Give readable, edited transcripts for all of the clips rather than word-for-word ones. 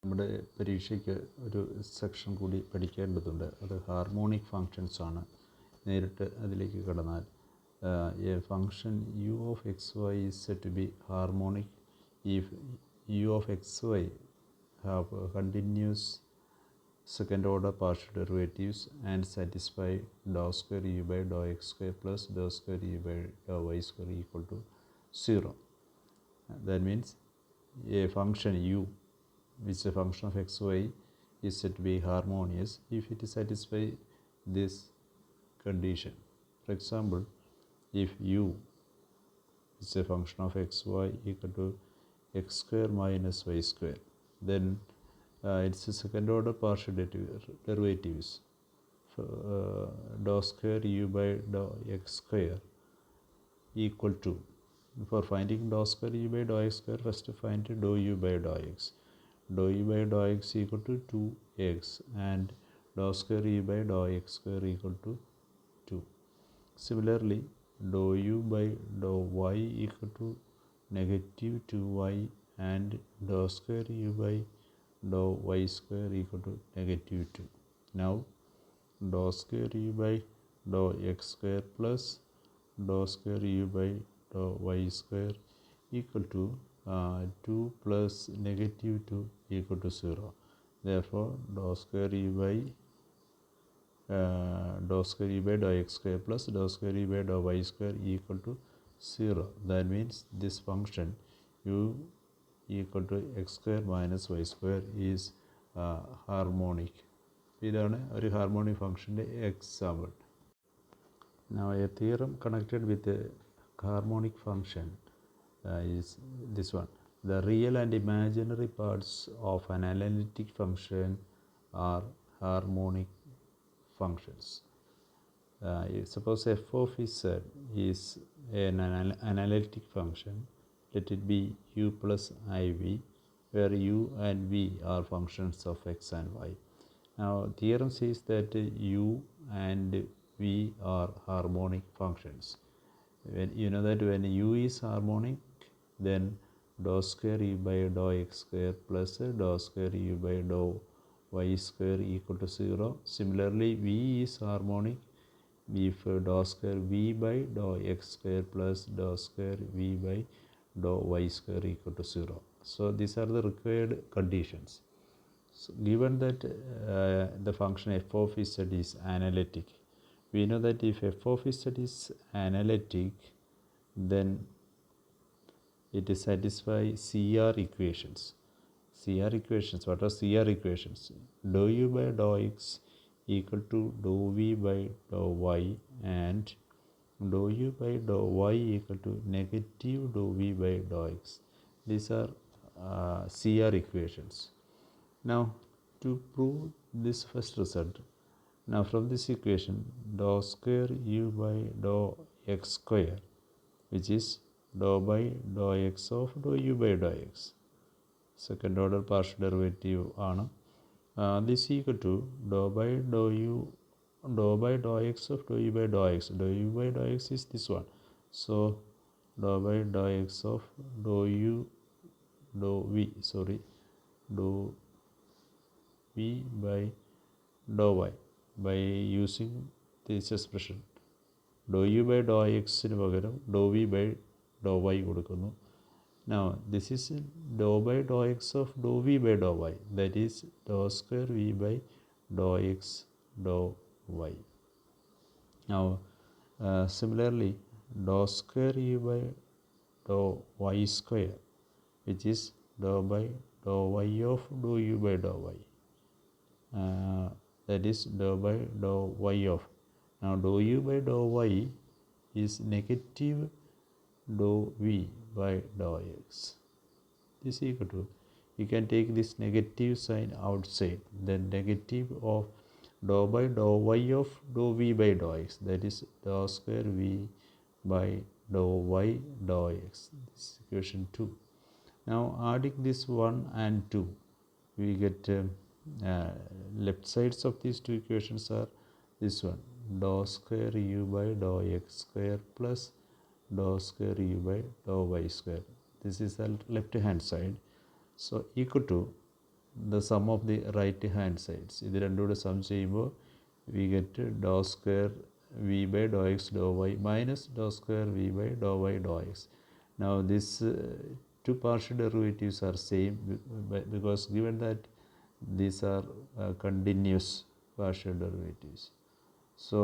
നമ്മുടെ പരീക്ഷയ്ക്ക് ഒരു സെക്ഷൻ കൂടി പഠിക്കേണ്ടതുണ്ട്. അത് ഹാർമോണിക് ഫങ്ഷൻസ് ആണ്. നേരിട്ട് അതിലേക്ക് കടന്നാൽ A function u of xy is said to be harmonic if u of xy have continuous second order partial derivatives and satisfy dou square u by dou x square plus dou square u by dou y square equal to 0. That means a function u, which is a function of xy, is said to be harmonious if it satisfies this condition. For example, if u is a function of xy equal to x square minus y square, then it's a second order partial derivatives. Dou square u by dou x square equal to, for finding dou square u by dou x square, first find dou u by dou x. Dou u by dou x equal to 2x and dou square u by dou x square equal to 2. Similarly, dou u by dou y equal to negative 2y and dou square u by dou y square equal to negative 2. Now, dou square u by dou x square plus dou square u by dou y square equal to 2 plus negative 2 equal to 0. Therefore, dou square u by dou square u by dou x square plus dou square u by dou y square equal to 0. That means this function u equal to x square minus y square is harmonic. ഇതാണ് ഒരു harmonic ഫംഗ്ഷൻ്റെ example. Now a theorem connected with a harmonic function is this one. The real and imaginary parts of an analytic function are harmonic functions. Suppose f of z is an analytic function. Let it be u plus iv, where u and v are functions of x and y. Now, theorem says that u and v are harmonic functions. When you know that when u is harmonic, then dou square u by dou x square plus dou square u by dou y square equal to 0. Similarly, v is harmonic if dou square v by dou x square plus dou square v by dou y square equal to 0. So these are the required conditions. So given that the function f of z is analytic, we know that if f of z is analytic, then it satisfies CR equations. CR equations, what are CR equations? Dou u by dou x equal to dou v by dou y and dou u by dou y equal to negative dou v by dou x. These are CR equations. Now, to prove this first result, now from this equation, dou square u by dou x square, which is dou by dou x of dou u by dou x, second order partial derivative ആണ്. This equal to dou by dou x of dou u by dou x. Dou u by dou x is this one. So, dou by dou x of dou v by dou y by using this expression. Dou u by dou x ന് പകരം dou v by dou y കൊടുക്കുന്നു. Now, this is dou by dou x of dou v by dou y, that is dou square v by dou x dou y. Now, similarly, dou square u by dou y square, which is dou by dou y of dou u by dou y, that is dou by dou y of. Now, dou u by dou y is negative dou v by dou x. This equal to, you can take this negative sign outside, then negative of dou by dou y of dou v by dou x, that is dou square v by dou y dou x. This is equation 2. Now, adding this 1 and 2, we get left sides of these two equations are this one, dou square u by dou x square plus dou square u by dou y square. This is the left hand side. So equal to the sum of the right hand sides. ഇത് രണ്ടും കൂടെ some ചെയ്യുമ്പോൾ we get dou square v by dou x dou y minus dou square v by dou y dou x. Now this two partial derivatives are same because given that these are continuous partial derivatives. So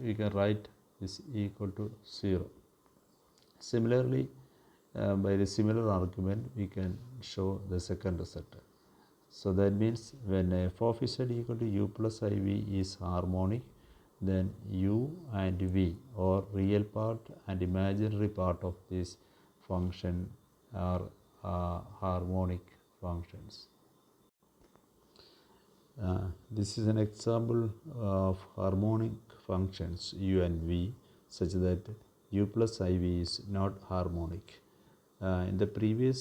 we can write this equal to 0. Similarly, by the similar argument, we can show the second result. So that means when f of z equal to u plus iv is harmonic, then u and v, or real part and imaginary part of this function, are harmonic functions. This is an example of harmonic functions u and v such that u plus iv is not harmonic. In the previous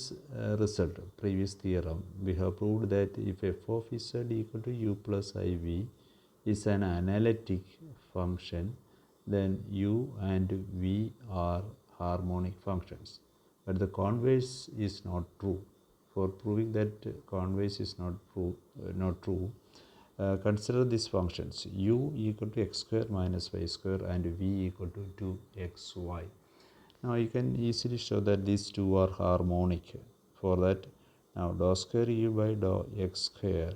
previous theorem, we have proved that if f of z equal to u plus iv is an analytic function, then u and v are harmonic functions. But the converse is not true. For proving that converse is not true, consider these functions u equal to x square minus y square and v equal to 2xy. Now you can easily show that these two are harmonic. For that, now dou square u by dou x square,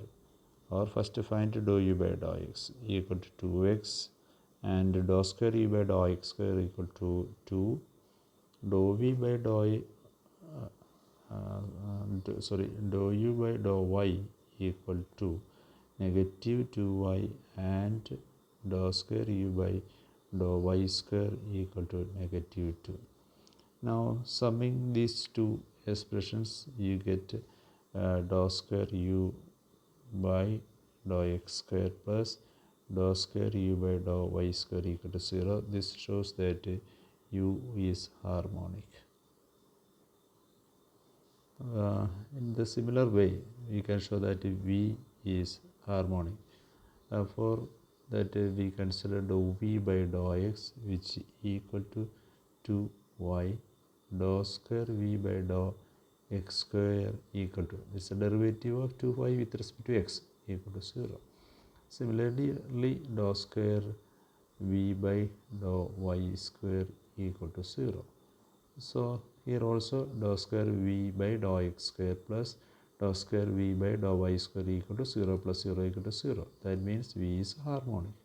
or first find dou u by dou x equal to 2x, and dou square u by dou x square equal to 2, dou v by dou dou u by dou y equal to negative 2y, and dou square u by dou y square equal to negative 2. Now summing these two expressions, you get dou square u by dou x square plus dou square u by dou y square equal to 0. This shows that u is harmonic. In the similar way, we can show that v is harmonic. For that, we consider dou v by dou x, which equal to 2y, dou square v by dou x square equal to, this is a derivative of 2y with respect to x, equal to 0. Similarly, dou square v by dou y square equal to 0. So here also dou square v by dou x square plus dou square v by dou y square equal to 0 plus 0 equal to 0. That means v is harmonic.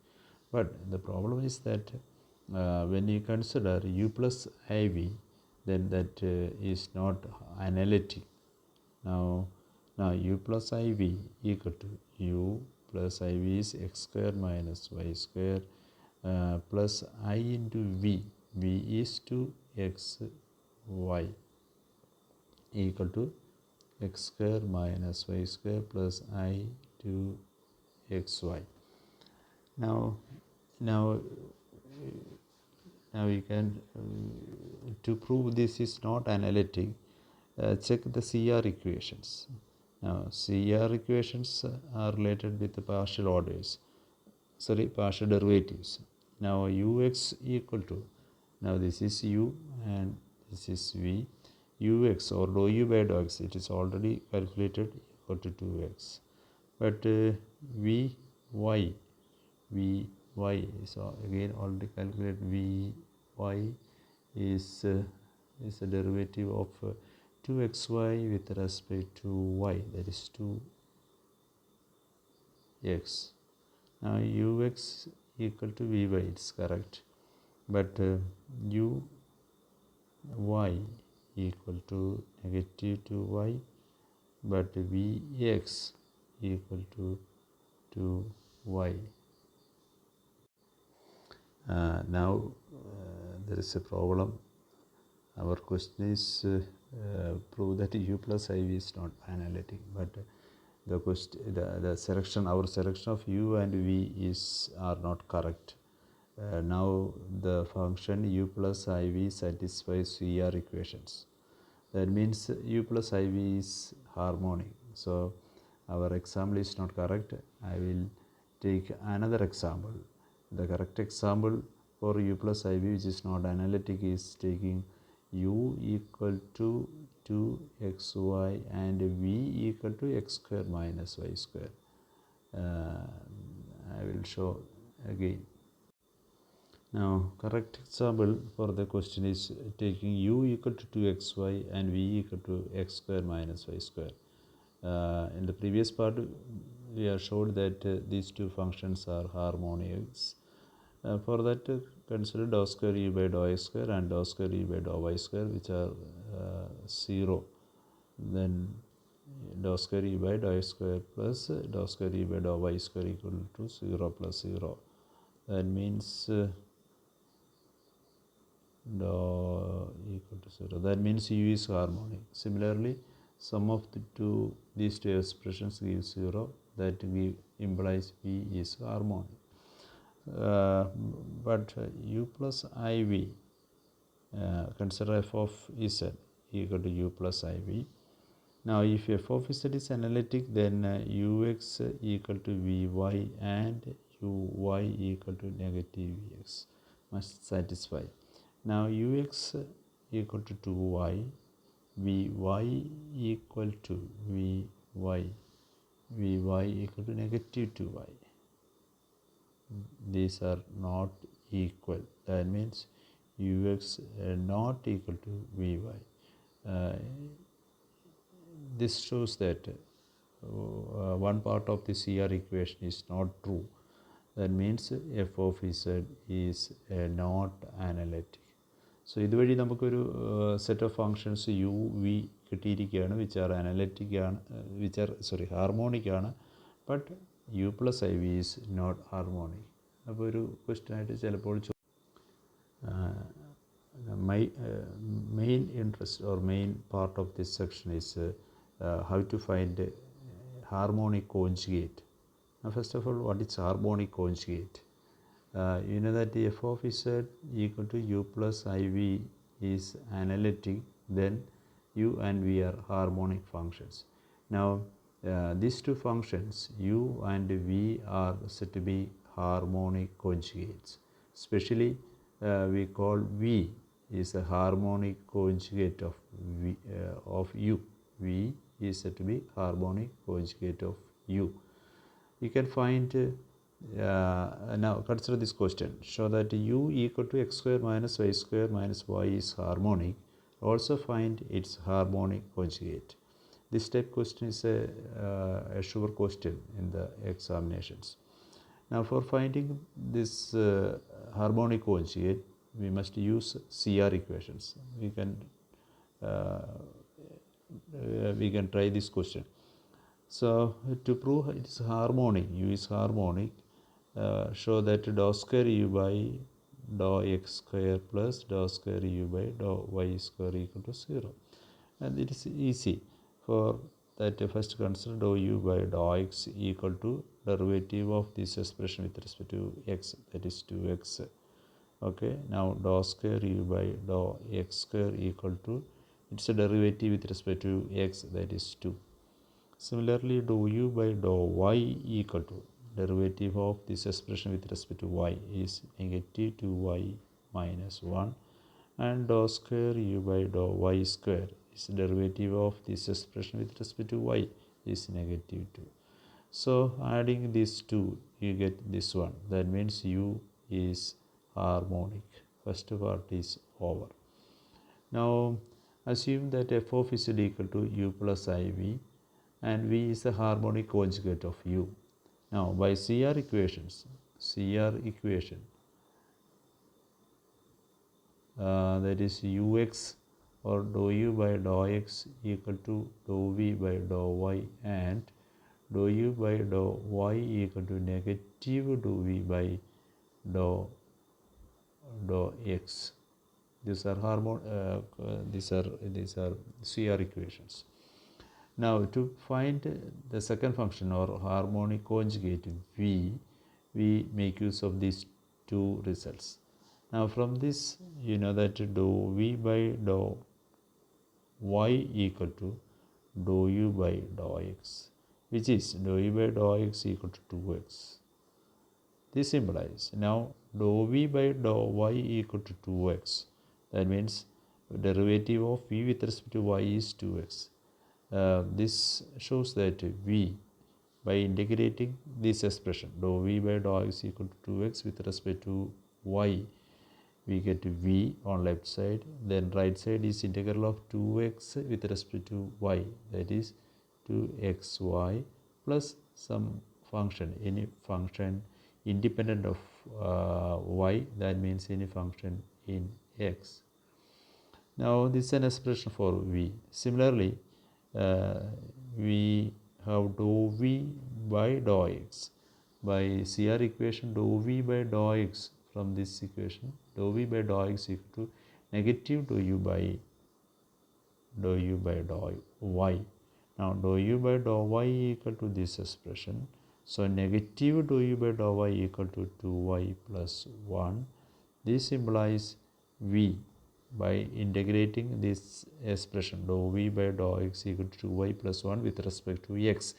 But the problem is that when you consider u plus iv, then that is not analytic. Now u plus iv equal to u plus iv is x square minus y square plus I into v. V is 2xy equal to x square minus y square plus I to xy. Now we can to prove this is not analytic, check the CR equations. Now CR equations are related with the partial derivatives. Now ux equal to, now this is u and this is v, ux or dou u by dou x, it is already calculated equal to 2x. But vy so again already calculated. Vy is a derivative of 2xy with respect to y, that is 2x. Now ux equal to vy, it's correct, but uy equal to negative 2y, but vx equal to 2y. Now there is a problem. Our question is prove that u plus iv is not analytic, but the selection, our selection of u and v are not correct. Now the function u plus iv satisfies CR equations. That means u plus iv is harmonic. So our example is not correct. I will take another example. The correct example for u plus iv, which is not analytic, is taking u equal to 2xy and v equal to x square minus y square. I will show again. Now, correct example for the question is taking u equal to 2xy and v equal to x square minus y square. In the previous part, we have showed that these two functions are harmonics. For that, consider dou square u by dou x square and dou square u by dou y square, which are 0. Then dou square u by dou x square plus dou square u by dou y square equal to 0 plus 0. That means dou equal to 0. That means u is harmonic. Similarly, sum of these two expressions gives 0. That implies v is harmonic. But u plus iv, consider f of z equal to u plus iv. Now, if f of z is analytic, then ux equal to vy and uy equal to negative vx must satisfy. Now, ux equal to 2y, vy equal to vy equal to negative 2y. These are not equal. That means ux not equal to vy. This shows that one part of the CR equation is not true. That means f of z is not analytic. So, ഇതുവഴി നമുക്കൊരു set of functions u v കിട്ടിയിരിക്കുകയാണ്, which are analytic ആണ്, harmonic ആണ്. But u plus i v is not harmonic. അപ്പോൾ ഒരു ക്വസ്റ്റ്യനായിട്ട് ചിലപ്പോൾ main interest or main part of this section is how to find harmonic conjugate. Now, first of all, what is harmonic conjugate? You know that f of z equal to u plus iv is analytic, then u and v are harmonic functions. Now, these two functions u and v are said to be harmonic conjugates. Especially we call v is a harmonic conjugate of u. V is said to be harmonic conjugate of u. You can find now consider this question. Show that u equal to x square minus y square minus y is harmonic. Also find its harmonic conjugate. This type question is a sure question in the examinations. Now, for finding this harmonic conjugate, we must use CR equations. We can try this question. So, to prove it is harmonic, u is harmonic, show that dou square u by dou x square plus dou square u by dou y square equal to 0. And it is easy. For that, first consider dou u by dou x equal to derivative of this expression with respect to x, that is 2x. Okay, now dou square u by dou x square equal to its a derivative with respect to x, that is 2. Similarly, dou u by dou y equal to derivative of this expression with respect to y is negative 2y minus 1, and dou square u by dou y square is derivative of this expression with respect to y is negative 2. So, adding these two, you get this one. That means u is harmonic. First part is over. Now, assume that f of z equal to u plus iv and v is the harmonic conjugate of u. Now, by CR equation, that is ux or dou u by dou x equal to dou v by dou y and dou u by dou y equal to negative dou v by dou x. These are CR equations. Now, to find the second function or harmonic conjugate v, we make use of these two results. Now, from this, you know that dou v by dou y equal to dou u by dou x, which is dou u by dou x equal to 2x. This implies now dou v by dou y equal to 2x. That means derivative of v with respect to y is 2x. This shows that v, by integrating this expression dou v by dou x equal to 2x with respect to y, we get v on left side, then right side is integral of 2x with respect to y, that is 2xy plus some function, any function independent of y, that means any function in x. Now this is an expression for v. Similarly, we have dou v by dou x. By CR equation, dou v by dou x, from this equation, dou v by dou x equal to negative dou u by dou y. Now dou u by dou y equal to this expression. So negative dou u by dou y equal to 2y plus 1. This implies v, by integrating this expression dou v by dou x equal to 2y plus 1 with respect to x,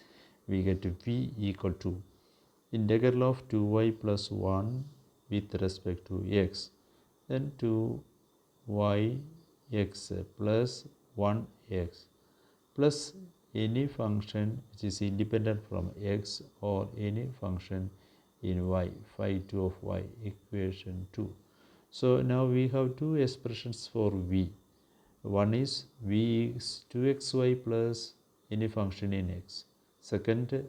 we get v equal to integral of 2y plus 1 with respect to x, then 2y x plus 1x plus any function which is independent from x or any function in y, phi 2 of y, equation 2. So now we have two expressions for v. One is v is 2xy plus any function in x. Second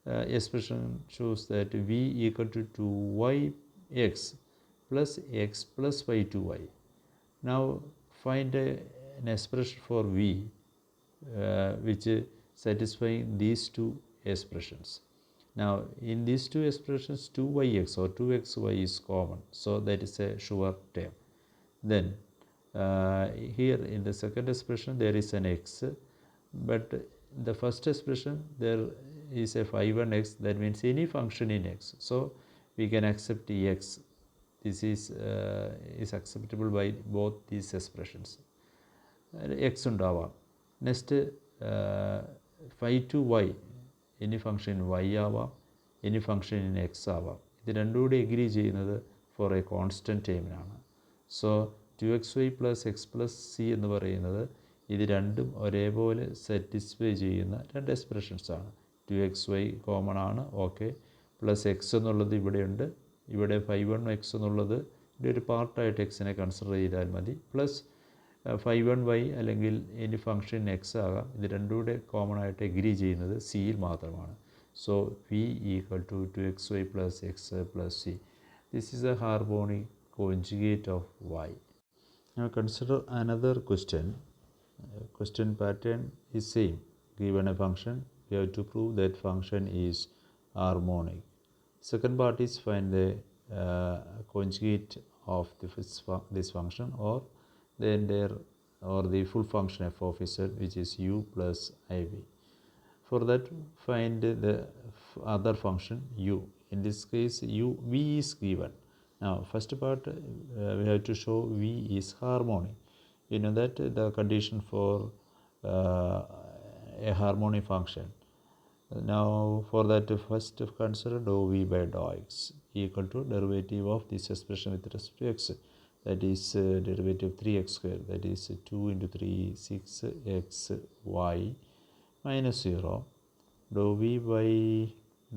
expression shows that v equal to 2yx plus x plus phi 2y. Now find an expression for v which satisfying these two expressions. Now in these two expressions 2yx or 2xy is common, so that is a sure term. Then here in the second expression there is an x, but in the first expression there is a phi 1x, that means any function in x, so we can accept x. This is acceptable by both these expressions. X ഉണ്ടാവാം. Next phi 2y, any function in y ആവാം, any function in x ആവാം. ഇത് രണ്ടും കൂടി agree ചെയ്യുന്നത് for a constant ടേമിനാണ്. So 2xy plus x plus c എന്ന് പറയുന്നത് ഇത് രണ്ടും ഒരേപോലെ സാറ്റിസ്ഫൈ ചെയ്യുന്ന രണ്ട് എക്സ്പ്രഷൻസാണ്. 2xy കോമൺ ആണ്, ഓക്കെ, പ്ലസ് എക്സ് എന്നുള്ളത് ഇവിടെയുണ്ട്, ഇവിടെ phi 1x എന്നുള്ളത് ഇവിടെ ഒരു പാർട്ടായിട്ട് എക്സിനെ കൺസിഡർ ചെയ്താൽ മതി, പ്ലസ് phi 1y അല്ലെങ്കിൽ എനി ഫംഗ്ഷൻ എക്സ് ആകാം. ഇത് രണ്ടും കൂടെ കോമൺ ആയിട്ട് എഗ്രി ചെയ്യുന്നത് സിയിൽ മാത്രമാണ്. So v equal to 2xy plus x plus c. This is a harmonic conjugate of y. Now consider another question. Question pattern is same. Given a function, we have to prove that function is harmonic. Second part is find the conjugate of this function or the entire or the full function f of z, which is u plus iv. For that, find the other function u. In this case, v is given. Now first part we have to show v is harmonic. You know that the condition for a harmonic function. Now for that, first consider dou v by dou x equal to derivative of this expression with respect to x, that is derivative 3x square, that is 2 into 3 6xy minus 0. Dou v by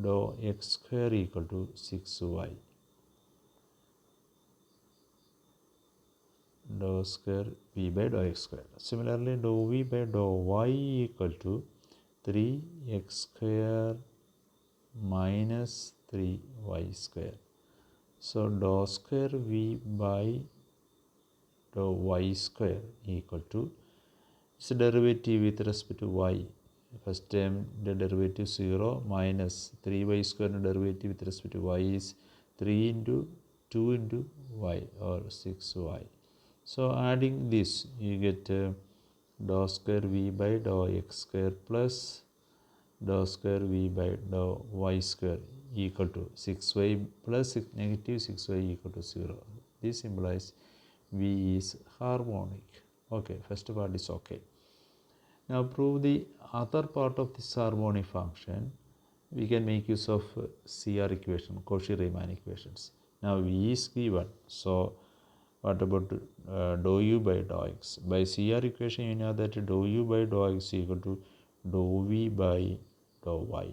dou x square equal to 6y. Dou square v by dou x square. Similarly, dou v by dou y equal to 3x square minus 3y square. So dou square v by dou y square equal to its derivative with respect to y. First term the derivative 0 minus 3y square derivative with respect to y is 3 into 2 into y or 6y. So adding this, you get dou square v by dou x square plus dou square v by dou y square equal to 6y plus negative 6y equal to 0. This implies v is harmonic. Okay, first part is okay. Now prove the other part of this harmonic function. We can make use of CR equation, Cauchy-Riemann equations. Now v is given, so what about dou u by dou x? By CR equation, you know that dou u by dou x equal to dou v by dou y.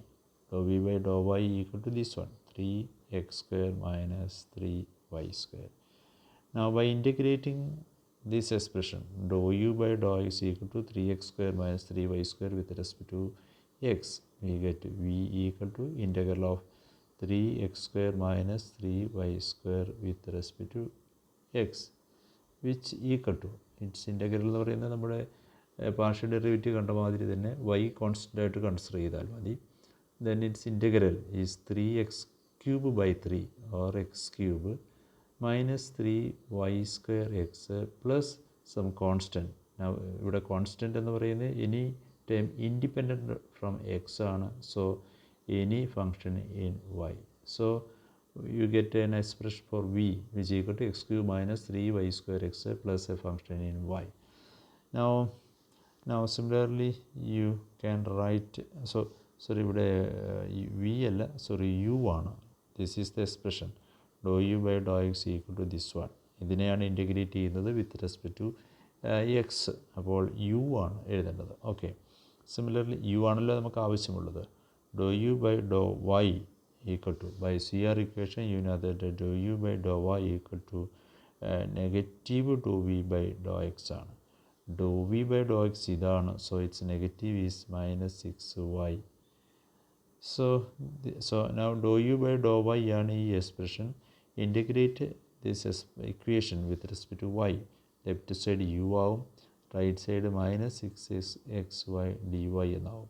Dou v by dou y equal to this one, 3x square minus 3y square. Now, by integrating this expression, dou u by dou x equal to 3x square minus 3y square with respect to x, we get v equal to integral of 3x square minus 3y square with respect to x, which equal to, its integral എന്ന് പറയുന്നത് നമ്മുടെ partial derivative കണ്ട മാതിരി തന്നെ y constant ആയിട്ട് consider ചെയ്താൽ മതി. then its integral is 3x cube by 3 or x cube minus 3y square x plus some constant. Now ഇവിടെ കോൺസ്റ്റൻ്റ് എന്ന് പറയുന്നത് any time independent from x ആണ്. So any function in y. So you get an expression for v which is equal to x cube minus 3y square x plus a function in y. Now similarly you can write, sorry ഇവിടെ v അല്ല, sorry u ആണ്. This is the expression dou u by dou x equal to this one. ഇതിനെയാണ് integrate ചെയ്യുന്നത് വിത്ത് respect to X. അപ്പോൾ u ആണ് എഴുതേണ്ടത്. Okay, similarly u ആണല്ലോ നമുക്ക് ആവശ്യമുള്ളത്. dou u by dou y equal to, by CR equation you know that dou u by dou y equal to negative dou v by dou x ആണ്. dou v by dou x ഇതാണ്. So its negative is minus 6y. So now dou u by dou y ആണ് ഈ expression. Integrate this equation with respect to y. Left side u ആവും, right side minus 6xy dy എന്നാവും.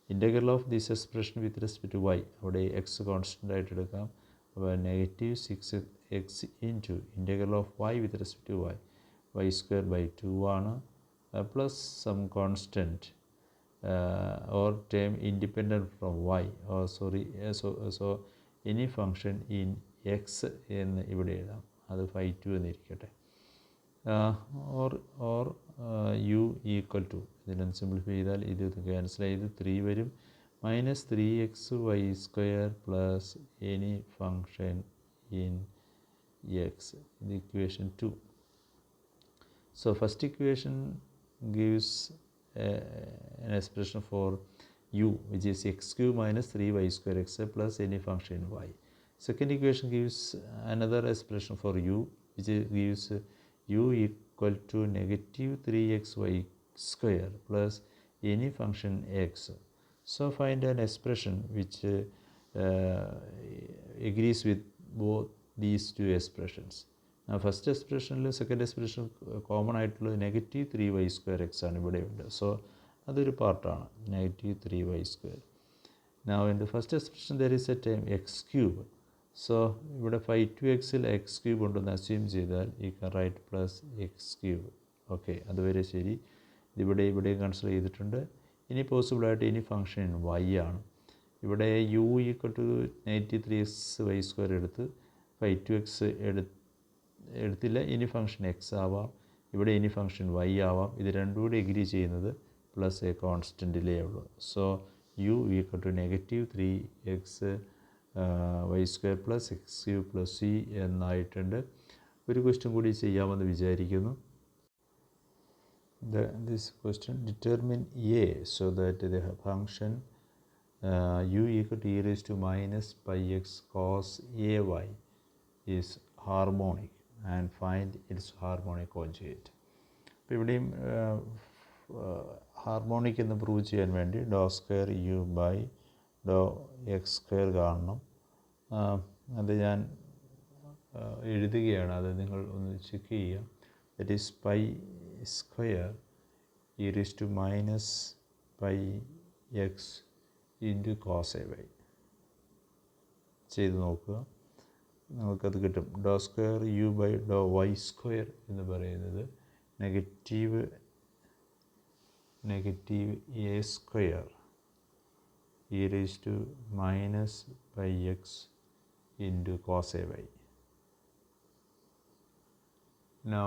Integral of this expression with respect to y, അവിടെ x constant ആയിട്ട് എടുക്കാം. അപ്പോൾ negative 6x into integral of y with respect to y square by 2 ആണ്, plus some constant or term independent from y, or sorry, so any function in x എന്ന് ഇവിടെ എഴുതാം. അത് 5 എന്നിരിക്കട്ടെ. or u ഈക്വൽ ടു, ഇതിനൊന്ന് simplify ചെയ്താൽ ഇത് cancel ചെയ്ത് 3 വരും, minus 3xy square plus any function in X. ഇത് equation 2. So first equation gives an expression for u which is x cube minus 3y square x plus any function in y. Second equation gives another expression for u which gives u equal to negative 3xy square plus any function x. So find an expression which agrees with both these two expressions. First എക്സ്പ്രഷനിൽ second expression common ആയിട്ടുള്ളത് negative 3y square X ആണ് ഇവിടെ ഉണ്ട്. So അതൊരു പാർട്ടാണ്, negative 3y square. Now in the first expression there is A time X cube. So ഇവിടെ 5 X cube ഉണ്ടെന്ന് assume ചെയ്താൽ ഈ കൻ right plus x cube. Okay, അതുവരെ ശരി. ഇവിടെ കൺസിഡർ ചെയ്തിട്ടുണ്ട്. ഇനി പോസിബിളായിട്ട് ഇനി ഫങ്ഷൻ y ആണ്. ഇവിടെ u equal to negative 3xy square എടുത്ത് 5x എടുത്തില്ല. ഇനി ഫങ്ഷൻ എക്സ് ആവാം, ഇവിടെ ഇനി ഫങ്ഷൻ y ആവാം. ഇത് രണ്ടും കൂടി എഗ്രി ചെയ്യുന്നത് പ്ലസ് എ കോൺസ്റ്റൻറ്റിലേ ഉള്ളൂ. So u equal to negative 3x y square plus x cube plus c എന്നായിട്ടുണ്ട്. ഒരു ക്വസ്റ്റ്യൻ കൂടി ചെയ്യാമെന്ന് വിചാരിക്കുന്നു. This question, determine a so that the function u equal to e raised to minus pi x cos ay is harmonic and find its harmonic conjugate. അപ്പോൾ ഇവിടെയും harmonic എന്ന് prove ചെയ്യാൻ വേണ്ടി doh square u by doh x square കാണണം. അത് ഞാൻ എഴുതുകയാണ്, അത് നിങ്ങൾ ഒന്ന് ചെക്ക് ചെയ്യുക. That is pi square e raise to minus pi x into cos a y. ചെയ്ത് നോക്കുക, നമുക്കത് കിട്ടും. Doh square u by doh y square എന്ന് പറയുന്നത് negative a square e raise to minus pi x into cos a y. No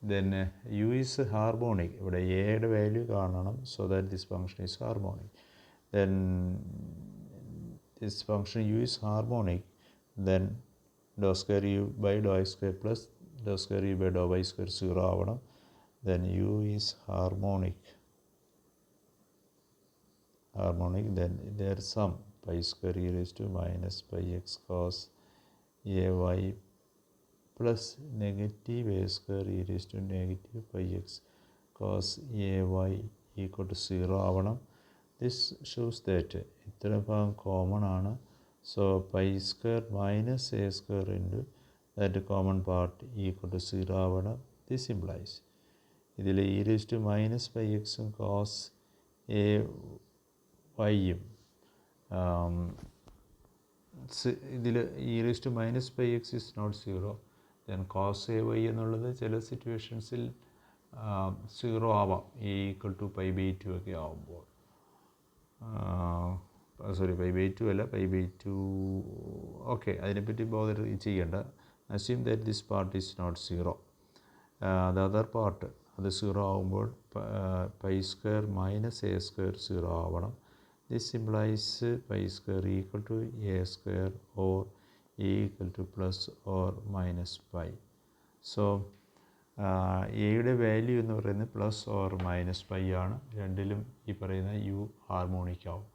then u is harmonic. ഇവിടെ എയുടെ value കാണണം. So that this function is harmonic. Then this function u is harmonic. Then dou square u by dou x square plus dou square u by dou y square 0 ആവണം. Then u is harmonic, then their sum pi square e raised to minus pi x cos ay plus negative a square e raised to negative pi x cos ay equal to 0 ആവണം. This shows that ഇത്രയും ഭാഗം common ആണ്. So pi square minus a square into that common part equal to 0 ആവണം. This implies ഇതിൽ e raised to minus pi x cos a yയും ഇതിൽ e raised to minus pi x is not 0. Then cos a y എന്നുള്ളത് ചില സിറ്റുവേഷൻസിൽ 0 ആവാം, e equal to pi by 2 ഒക്കെ ആവുമ്പോൾ. Sorry, pi by 2 അല്ല, pi by 2. Okay, അതിനെപ്പറ്റി bother ചെയ്യേണ്ട. Assume that this part is not 0. The other part അത് 0 ആവുമ്പോൾ pi square minus a square 0 ആവണം. This implies pi square equal to a square or e equal to plus or minus pi. So എയുടെ value എന്ന് പറയുന്നത് plus or minus pi ആണ്. രണ്ടിലും ഈ പറയുന്ന യു ഹാർമോണിക് ആവും.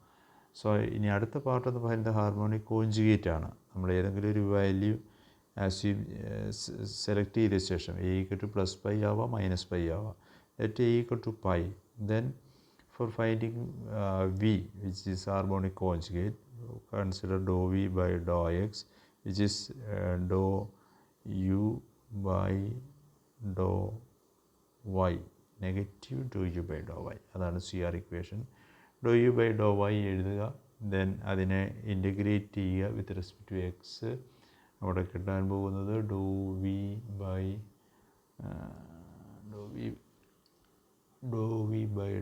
സോ ഇനി അടുത്ത പാർട്ട് എന്ന് പറയുന്നത് ഹാർമോണിക് കോഞ്ചുഗേറ്റ് ആണ്. നമ്മൾ ഏതെങ്കിലും ഒരു വാല്യൂ സെലക്ട് ചെയ്ത ശേഷം a equal to plus pi ആവാം, മൈനസ് പൈ ആവാം. Let a equal to pi. Then for finding v, which is harmonic conjugate, consider dou v by dou x, which is dou u by dou y, negative dou u by dou y. അതാണ് CR equation. dou u by dou y എഴുതുക. Then അതിനെ integrate ചെയ്യുക വിത്ത് respect to X. അവിടെ കിട്ടാൻ പോകുന്നത് dou v by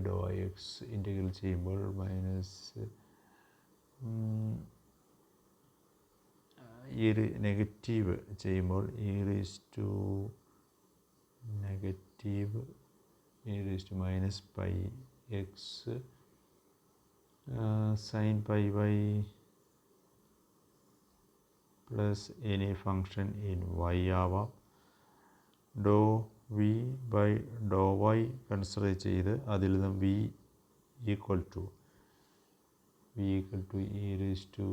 dou x integral ചെയ്യുമ്പോൾ minus ഈ ഒരു നെഗറ്റീവ് ചെയ്യുമ്പോൾ e raised to minus pi x sin pi y plus any function in y ആവാം. dou v by dou y consider ചെയ്ത് അതിൽ നിന്നും v equal to e raised to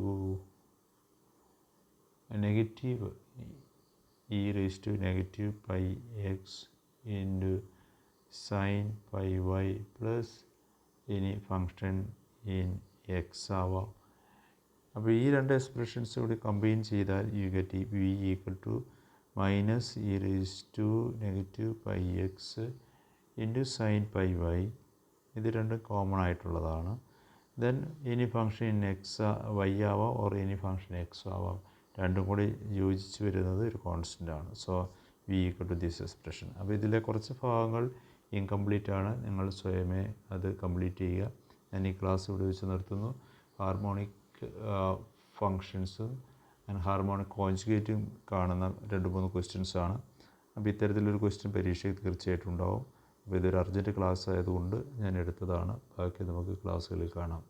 negative pi x into sin pi y plus any function in x ആവാം. അപ്പോൾ ഈ രണ്ട് expressions കൂടി combine ചെയ്താൽ you get v equal to minus e raised to negative pi x into sin pi y. ഇത് രണ്ടും common ആയിട്ടുള്ളതാണ്. Then any function in x y ആവാം ഓർ എനി ഫംഗ്ഷൻ എക്സ് ആവാം. രണ്ടും കൂടി യോജിച്ച് വരുന്നത് ഒരു കോൺസ്റ്റൻ്റ് ആണ്. So v equal to this expression. അപ്പോൾ ഇതിലെ കുറച്ച് ഭാഗങ്ങൾ ഇൻകംപ്ലീറ്റ് ആണ്. നിങ്ങൾ സ്വയമേ അത് കംപ്ലീറ്റ് ചെയ്യുക. ഞാൻ ഈ ക്ലാസ് ഇവിടെ വെച്ച് നിർത്തുന്നു. ഹാർമോണിക് ഫങ്ഷൻസും ആൻഡ് ഹാർമോണിക് കോൺജുഗേറ്റും കാണുന്ന 2-3 ക്വസ്റ്റ്യൻസ് ആണ്. അപ്പോൾ ഇത്തരത്തിലൊരു ക്വസ്റ്റ്യൻ പരീക്ഷയ്ക്ക് തീർച്ചയായിട്ടും ഉണ്ടാവും. അപ്പോൾ ഇതൊരു അർജൻറ്റ് ക്ലാസ് ആയതുകൊണ്ട് ഞാൻ എടുത്തതാണ്. ബാക്കി നമുക്ക് ക്ലാസ്സുകളിൽ കാണാം.